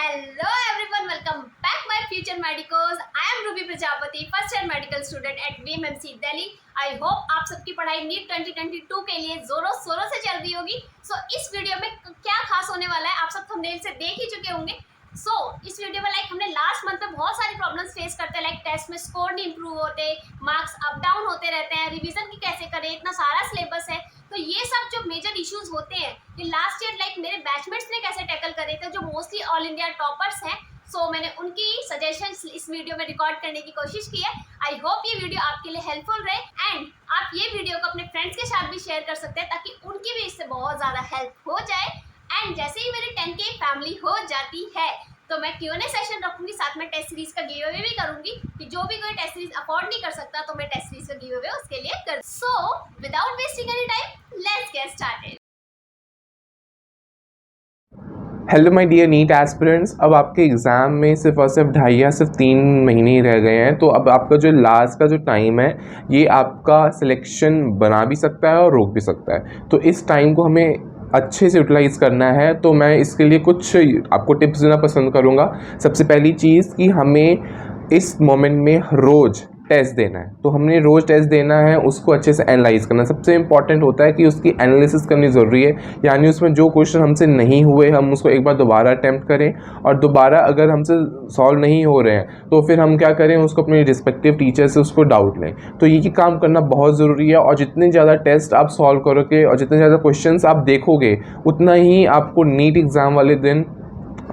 Hello everyone, welcome back my future medicos. I am Ruby Prajapati, first year medical student at VMMC Delhi. I hope आप सबकी पढ़ाई NEET 2022 के लिए जोरों शोरों से चल रही होगी. इस वीडियो में क्या खास होने वाला है आप सब थंबनेल से देख ही चुके होंगे. इस वीडियो में हमने लास्ट मंथ में बहुत सारी प्रॉब्लम्स फेस करते हैं, टेस्ट में स्कोर नहीं इंप्रूव होते, मार्क्स अप डाउन होते रहते हैं, रिवीजन की कैसे करें, इतना सारा सिलेबस है. तो ये सब जो मेजर इश्यूज होते हैं ये लास्ट ईयर मेरे बैचमेट्स ने कैसे टैकल करे थे, जो मोस्टली ऑल इंडिया टॉपर्स हैं. मैंने उनकी सजेशंस इस वीडियो में रिकॉर्ड करने की कोशिश की है. आई होप ये वीडियो आपके लिए हेल्पफुल रहे एंड आप ये वीडियो को अपने फ्रेंड्स के साथ भी शेयर कर सकते हैं ताकि उनकी भी इससे बहुत ज़्यादा हेल्प हो जाए. एंड जैसे ही मेरी 10K फैमिली हो जाती है तो मैं Q&A सेशन रखूंगी, साथ में टेस्ट सीरीज का गिव अवे भी करूंगी कि जो भी कोई टेस्ट सीरीज अफोर्ड नहीं कर सकता तो मैं टेस्ट सीरीज का गिव अवे उसके लिए कर. Without wasting any time let's get started. Hello my dear NEET aspirants, अब आपके एग्ज़ाम में सिर्फ और सिर्फ 2.5 या सिर्फ 3 महीने ही रह गए हैं. तो अब आपका जो लास्ट का जो टाइम है ये आपका सिलेक्शन बना भी सकता है और रोक भी सकता है. तो इस टाइम को हमें अच्छे से यूटिलाइज़ करना है. तो मैं इसके लिए कुछ आपको टिप्स देना पसंद करूँगा. सबसे पहली चीज़ कि हमें इस मोमेंट में रोज़ टेस्ट देना है. तो हमने रोज़ टेस्ट देना है, उसको अच्छे से एनालाइज करना. सबसे इंपॉर्टेंट होता है कि उसकी एनालिसिस करनी ज़रूरी है, यानी उसमें जो क्वेश्चन हमसे नहीं हुए हम उसको एक बार दोबारा अटैम्प्ट करें, और दोबारा अगर हमसे सॉल्व नहीं हो रहे हैं तो फिर हम क्या करें, उसको अपने रिस्पेक्टिव टीचर से उसको डाउट लें. तो ये काम करना बहुत ज़रूरी है. और जितने ज़्यादा टेस्ट आप सॉल्व करोगे और जितने ज़्यादा क्वेश्चन आप देखोगे उतना ही आपको नीट एग्ज़ाम वाले दिन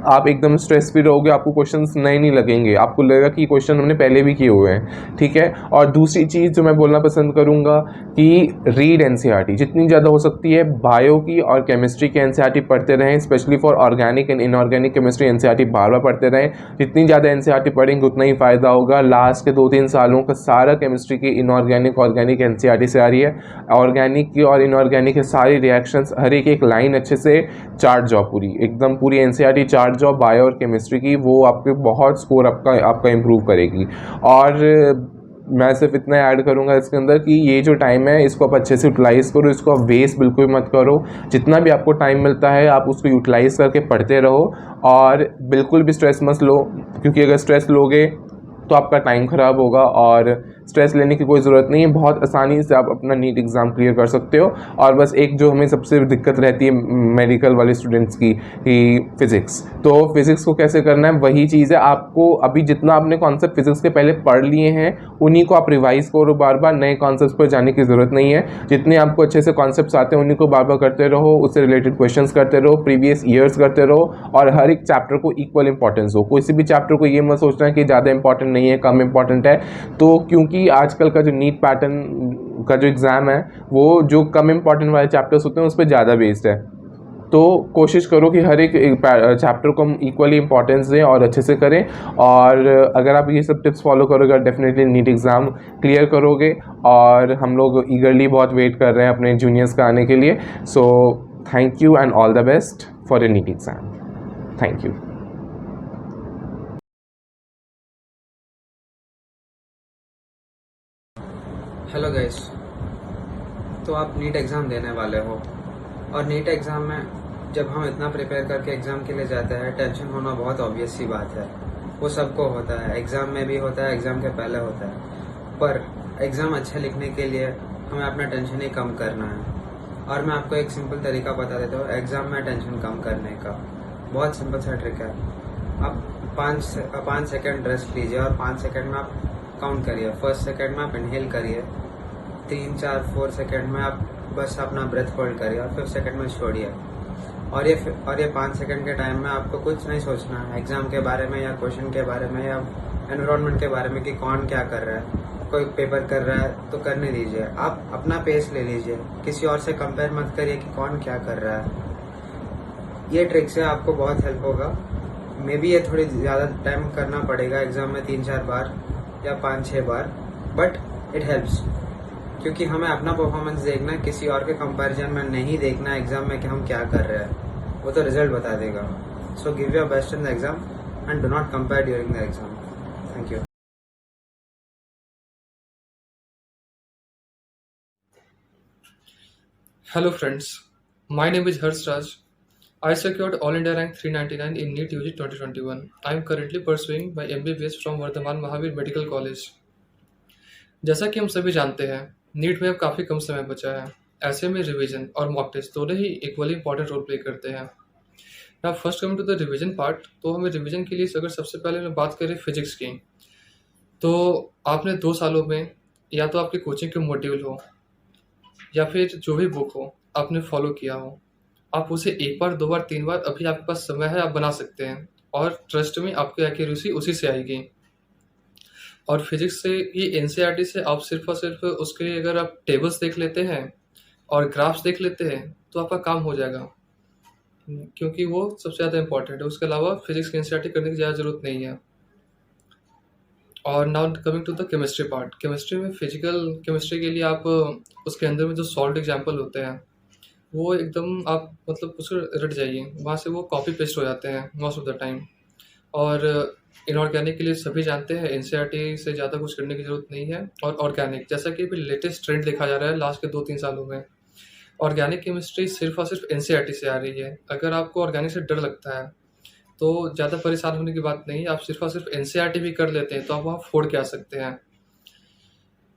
आप एकदम स्ट्रेस फ्री रहोगे. आपको क्वेश्चंस नए नहीं लगेंगे, आपको लगेगा कि क्वेश्चन हमने पहले भी किए हुए हैं. ठीक है. और दूसरी चीज़ जो मैं बोलना पसंद करूँगा कि रीड एनसीईआरटी जितनी ज़्यादा हो सकती है. बायो की और केमिस्ट्री की एनसीईआरटी पढ़ते रहें, specially for organic and inorganic chemistry NCERT बार बार पढ़ते रहें. जितनी ज़्यादा एनसीईआरटी पढ़ेंगे उतना ही फ़ायदा होगा. लास्ट के 2-3 सालों का सारा केमिस्ट्री की इनऑर्गेनिक ऑर्गेनिक एनसीईआरटी से आ रही है. ऑर्गेनिक की और इनऑर्गेनिक के सारी रिएक्शंस हर एक लाइन अच्छे से चार्ट जाओ, पूरी एकदम पूरी एनसीईआरटी चार्ट जाओ बायो और केमिस्ट्री की. वो आपके बहुत स्कोर आपका इम्प्रूव करेगी. और मैं सिर्फ इतना ऐड करूंगा इसके अंदर कि ये जो टाइम है इसको आप अच्छे से यूटिलाइज़ करो, इसको आप वेस्ट बिल्कुल मत करो. जितना भी आपको टाइम मिलता है आप उसको यूटिलाइज़ करके पढ़ते रहो और बिल्कुल भी स्ट्रेस मत लो, क्योंकि अगर स्ट्रेस लोगे तो आपका टाइम ख़राब होगा. और स्ट्रेस लेने की कोई ज़रूरत नहीं है, बहुत आसानी से आप अपना नीट एग्ज़ाम क्लियर कर सकते हो. और बस एक जो हमें सबसे दिक्कत रहती है मेडिकल वाले स्टूडेंट्स की कि फ़िज़िक्स. तो फ़िज़िक्स को कैसे करना है वही चीज़ है. आपको अभी जितना आपने कॉन्सेप्ट फ़िज़िक्स के पहले पढ़ लिए हैं उन्हीं को आप रिवाइज़ करो बार बार. नए कॉन्सेप्ट पर जाने की ज़रूरत नहीं है. जितने आपको अच्छे से कॉन्सेप्ट्स आते हैं उन्हीं को बार बार करते रहो, उससे रिलेटेड क्वेश्चंस करते रहो, प्रीवियस ईयर्स करते रहो. और हर एक चैप्टर को इक्वल इंपॉर्टेंस हो. किसी भी चैप्टर को ये मत सोचना कि ज़्यादा इंपॉर्टेंट नहीं है, कम इंपॉर्टेंट है. तो क्योंकि आजकल का जो नीट पैटर्न का जो एग्ज़ाम है वो जो कम इंपॉर्टेंट वाले चैप्टर्स होते हैं उस पर ज़्यादा बेस्ड है. तो कोशिश करो कि हर एक चैप्टर को हम इक्वली इंपॉर्टेंस दें और अच्छे से करें. और अगर आप ये सब टिप्स फॉलो करोगे डेफिनेटली नीट एग्ज़ाम क्लियर करोगे. और हम लोग ईगरली बहुत वेट कर रहे हैं अपने जूनियर्स का आने के लिए. So thank you and all the best for your NEET exam. Thank you. Hello guys, तो आप नीट एग्ज़ाम देने वाले हो और नीट एग्ज़ाम में जब हम इतना प्रिपेयर करके एग्ज़ाम के लिए जाते हैं टेंशन होना बहुत ऑब्वियस सी बात है. वो सबको होता है, एग्ज़ाम में भी होता है, एग्ज़ाम के पहले होता है. पर एग्ज़ाम अच्छा लिखने के लिए हमें अपना टेंशन ही कम करना है. और मैं आपको एक सिंपल तरीका बता देता हूँ एग्ज़ाम में टेंशन कम करने का. बहुत सिंपल सा ट्रिक है. आप 5 सेकेंड रेस्ट लीजिए और 5 सेकेंड में आप काउंट करिए. फर्स्ट सेकेंड में आप इनहेल करिए, 3-4 सेकेंड में आप बस अपना ब्रेथ होल्ड करिए और 5 सेकेंड में छोड़िए. और ये 5 सेकेंड के टाइम में आपको कुछ नहीं सोचना है एग्ज़ाम के बारे में या क्वेश्चन के बारे में या एनवायरनमेंट के बारे में कि कौन क्या कर रहा है. कोई पेपर कर रहा है तो करने दीजिए, आप अपना पेस ले लीजिए. किसी और से कंपेयर मत करिए कि कौन क्या कर रहा है. ये ट्रिक से आपको बहुत हेल्प होगा. मे बी ये थोड़ी ज़्यादा टाइम करना पड़ेगा एग्ज़ाम में, 3-4 बार या 5-6 बार, बट इट हेल्प्स. क्योंकि हमें अपना परफॉर्मेंस देखना है, किसी और के कंपैरिजन में नहीं देखना एग्जाम में कि हम क्या कर रहे हैं. वो तो रिजल्ट बता देगा. So give your best in the exam and do not compare during the exam. Thank you. Hello friends, my name is Harsh Raj I secured All India rank 399 in NEET UG 2021. I am currently pursuing my MBBS from Vardhman Mahavir medical college. जैसा कि हम सभी जानते हैं, NEET में अब काफ़ी कम समय बचा है। ऐसे में रिवीजन और मॉक टेस्ट दोनों ही इक्वली इंपॉर्टेंट रोल प्ले करते हैं। Now first coming to the revision part, तो हमें रिवीजन के लिए अगर सबसे पहले मैं बात करें फिजिक्स की, तो आपने 2 सालों में या तो आपकी कोचिंग के मॉड्यूल हो या फिर जो भी बुक हो आपने फॉलो किया हो, आप उसे 1 बार 2 बार 3 बार अभी आपके पास समय है, आप बना सकते हैं और ट्रस्ट में आपकी एक्यूरेसी उसी से आएगी। और फिजिक्स से ही एनसीईआरटी से आप सिर्फ और सिर्फ उसके अगर आप टेबल्स देख लेते हैं और ग्राफ्स देख लेते हैं तो आपका काम हो जाएगा, क्योंकि वो सबसे ज़्यादा इंपॉर्टेंट है। उसके अलावा फिजिक्स की एनसीईआरटी करने की ज़्यादा ज़रूरत नहीं है। और now coming to the chemistry part, chemistry में फिजिकल केमिस्ट्री के लिए आप उसके अंदर में जो सॉल्ट एग्जाम्पल होते हैं वो एकदम आप मतलब उसको रट जाइए, वहाँ से वो कॉपी पेस्ट हो जाते हैं मोस्ट ऑफ द टाइम। और इनऑर्गेनिक के लिए सभी जानते हैं एनसीईआरटी से ज़्यादा कुछ करने की ज़रूरत नहीं है। और ऑर्गेनिक, जैसा कि अभी लेटेस्ट ट्रेंड देखा जा रहा है लास्ट के 2-3 सालों में, ऑर्गेनिक केमिस्ट्री सिर्फ और सिर्फ एनसीईआरटी से आ रही है। अगर आपको ऑर्गेनिक से डर लगता है तो ज़्यादा परेशान होने की बात नहीं है, आप सिर्फ और सिर्फ एनसीईआरटी भी कर लेते हैं तो आप वहाँ फोड़ के आ सकते हैं।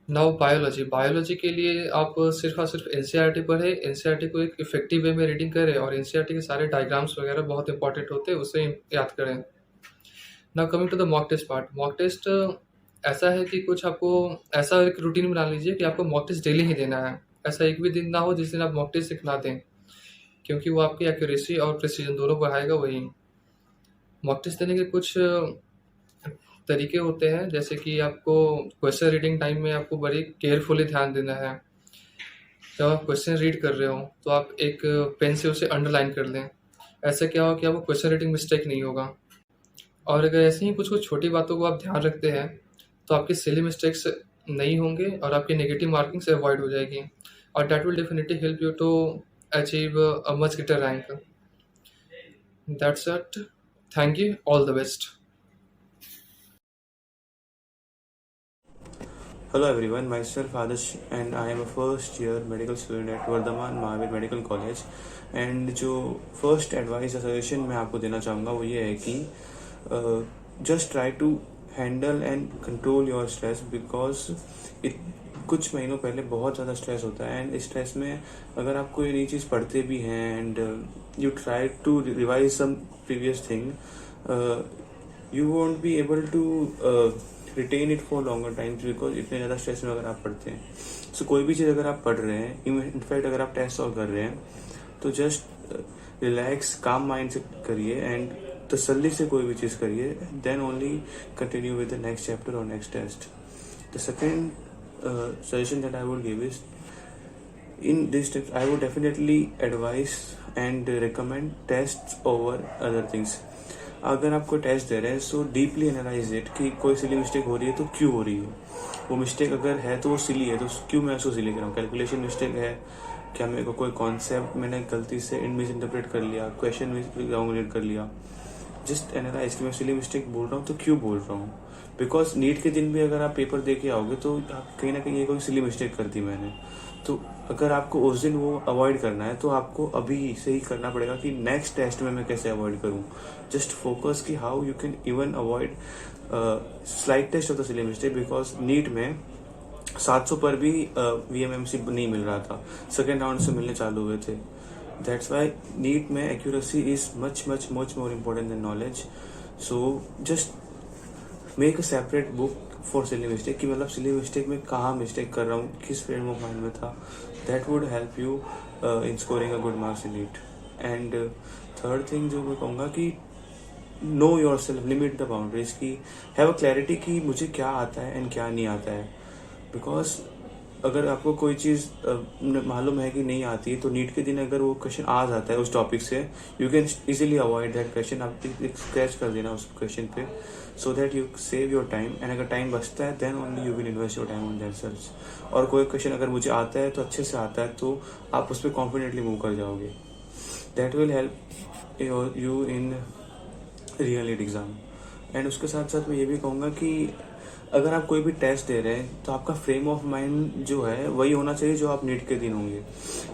नाउ बायोलॉजी, बायोलॉजी के लिए आप सिर्फ और सिर्फ एनसीईआरटी पढ़े, एनसीईआरटी को एक इफेक्टिव वे में रीडिंग करें और एनसीईआरटी के सारे डायग्राम्स वगैरह बहुत इंपॉर्टेंट होते हैं, उसे याद करें। Now coming to the mock test part, mock test ऐसा है कि कुछ आपको ऐसा एक रूटीन बना लीजिए कि आपको मॉक टेस्ट डेली ही देना है। ऐसा एक भी दिन ना हो जिस दिन आप मॉक टेस्ट सिखा दें, क्योंकि वो आपकी एक्यूरेसी और प्रिसीजन दोनों बढ़ाएगा। वही मॉक टेस्ट देने के कुछ तरीके होते हैं, जैसे कि आपको क्वेश्चन रीडिंग टाइम में आपको बड़ी केयरफुली ध्यान देना है। जब आप क्वेश्चन रीड कर रहे हो तो आप एक पेन से उसे अंडरलाइन कर लें, ऐसे क्या हो कि आपको क्वेश्चन रीडिंग मिस्टेक नहीं होगा। और अगर ऐसे ही कुछ कुछ छोटी बातों को आप ध्यान रखते हैं तो आपकी सिली मिस्टेक्स नहीं होंगे और आपकी नेगेटिव मार्किंग से अवॉइड हो जाएगी, और that will definitely help you to achieve a much greater rank. That's it, thank you, all the best. Hello everyone, myself Adarsh and I am a first year medical student at Vardhman Mahavir medical college. And जो first advice या suggestion मैं आपको देना चाहूँगा वो ये है कि just try to handle and control your stress, because कुछ महीनों पहले बहुत ज़्यादा स्ट्रेस होता है। एंड इस स्ट्रेस में अगर आप कोई नई चीज़ पढ़ते भी हैं and you try to revise some previous thing, you won't be able to retain it for longer times, because इतने ज़्यादा स्ट्रेस में अगर आप पढ़ते हैं। सो कोई भी चीज़ अगर आप पढ़ रहे हैं, इनफैक्ट अगर आप टेस्ट सॉल्व कर रहे हैं, तो जस्ट रिलैक्स काम माइंड से करिए एंड तसल्ली से कोई भी चीज़ करिए, then only continue with the next chapter और next test. The second suggestion that I would give is, in these tips I would definitely advise and recommend tests over other things. अगर आप कोई टेस्ट दे रहे हैं so deeply analyse it कि कोई silly mistake हो रही है तो क्यों हो रही है। वो मिस्टेक अगर है तो वो सिली है तो क्यों मैं उसको सिली कर रहा हूँ। कैलकुलेशन मिस्टेक है, क्या मेरे को कोई कॉन्सेप्ट मैंने गलती से मिस इंटरप्रेट कर लिया, क्वेश्चन में रॉन्ग रीड कर लिया। जस्ट एनालाइज कि मैं सिली मिस्टेक बोल रहा हूँ तो क्यों बोल रहा हूँ। बिकॉज नीट के दिन भी अगर आप पेपर दे के आओगे तो कहीं ना कहीं ये कोई सिली मिस्टेक कर दी मैंने, तो अगर आपको उस दिन वो अवॉइड करना है तो आपको अभी से ही करना पड़ेगा कि नेक्स्ट टेस्ट में मैं कैसे अवॉइड करूँ। जस्ट फोकस कि how you can even avoid slight test of the silly mistake, because NEET में 700 पर भी VMMC नहीं मिल रहा था, सेकेंड राउंड से मिलने चालू हुए थे। दैट्स वाई नीट में accuracy is much much much more important then knowledge. So just make a separate book for silly mistake कि मतलब सिली मिस्टेक में कहाँ मिस्टेक कर रहा हूँ, किस फ्रेम ऑफ माइंड में था। That would help you in scoring a good marks in NEET. And third thing जो मैं कहूँगा कि know your self, limit the boundaries, की हैव अ क्लैरिटी कि मुझे क्या आता है एंड क्या नहीं आता है। बिकॉज अगर आपको कोई चीज़ मालूम है कि नहीं आती तो नीट के दिन अगर वो क्वेश्चन आ जाता है उस टॉपिक से, you can easily avoid that question. आप एक स्क्रैच कर देना उस क्वेश्चन पे, so that you save your time. And अगर टाइम बचता है then only you will invest your time on that search. और कोई क्वेश्चन अगर मुझे आता है तो अच्छे से आता है तो आप उस पर कॉन्फिडेंटली मूव कर जाओगे। That will help you in real NEET exam. And उसके साथ साथ मैं ये भी कहूँगा कि अगर आप कोई भी टेस्ट दे रहे हैं तो आपका फ्रेम ऑफ माइंड जो है वही होना चाहिए जो आप नीट के दिन होंगे।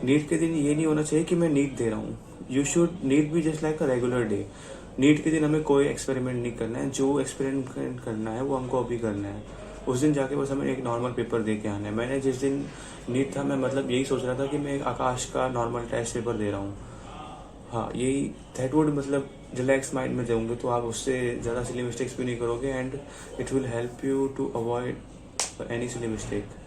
नीट के दिन ये नहीं होना चाहिए कि मैं नीट दे रहा हूँ, you should NEET be just like a regular day. NEET के दिन हमें कोई एक्सपेरिमेंट नहीं करना है. जो एक्सपेरिमेंट करना है वो हमको अभी करना है. उस दिन जाके बस हमें एक नॉर्मल पेपर दे के आना है. मैंने जिस दिन नीट था मैं मतलब यही सोच रहा था कि मैं एक आकाश का नॉर्मल टेस्ट पेपर दे रहा हूँ. हाँ, यही दैट वुड मतलब रिलैक्स माइंड में देंगे तो आप उससे ज़्यादा सिली मिस्टेक्स भी नहीं करोगे and it will help you to avoid any silly mistake.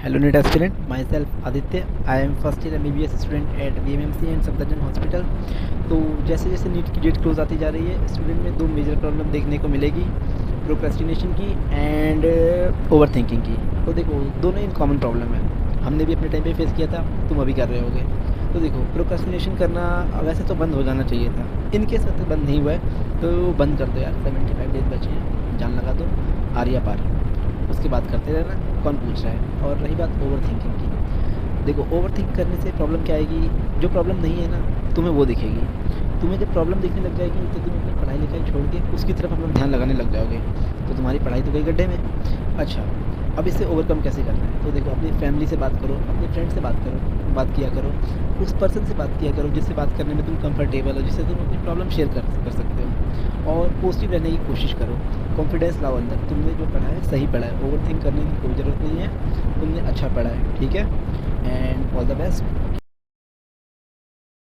Hello NEET aspirant, myself Aditya. I am first year MBBS student at VMMC and Safdarjung Hospital. तो जैसे जैसे नीट की डेट क्लोज आती जा रही है, स्टूडेंट में दो मेजर प्रॉब्लम देखने को मिलेगी, प्रोक्रेस्टिनेशन की एंड ओवर थिंकिंग की. तो देखो दोनों ही कॉमन प्रॉब्लम है, हमने भी अपने टाइम पे फेस किया था, तुम अभी कर रहे होगे. तो देखो प्रोक्रेस्टिनेशन करना वैसे तो बंद हो जाना चाहिए था, इन केस अगर बंद नहीं हुआ है तो बंद कर दो यार. 75 डेज बचे हैं, जान लगा दो, आर्या पार. उसके बाद करते रहना, कौन पूछ रहा है. और रही बात ओवर थिंकिंग की, देखो ओवर थिंक करने से प्रॉब्लम क्या आएगी, जो प्रॉब्लम नहीं है ना तुम्हें वो दिखेगी. तुम्हें जब प्रॉब्लम दिखने लग जाएगी तो तुम अपनी पढ़ाई लिखाई छोड़ के उसकी तरफ अपना ध्यान लगाने लग जाओगे, तो तुम्हारी पढ़ाई तो गई गड्ढे में. अच्छा, अब इससे ओवरकम कैसे करना है. तो देखो अपनी फैमिली से बात करो, अपने फ्रेंड से बात किया करो, उस पर्सन से बात किया करो जिससे बात करने में तुम कंफर्टेबल हो, जिससे तुम अपनी प्रॉब्लम शेयर कर सकते हो. और पॉजिटिव रहने की कोशिश करो, कॉन्फिडेंस लाओ अंदर. तुमने जो पढ़ा है सही पढ़ा है, ओवर थिंक करने की कोई ज़रूरत नहीं है, तुमने अच्छा पढ़ा है, ठीक है. And all the best.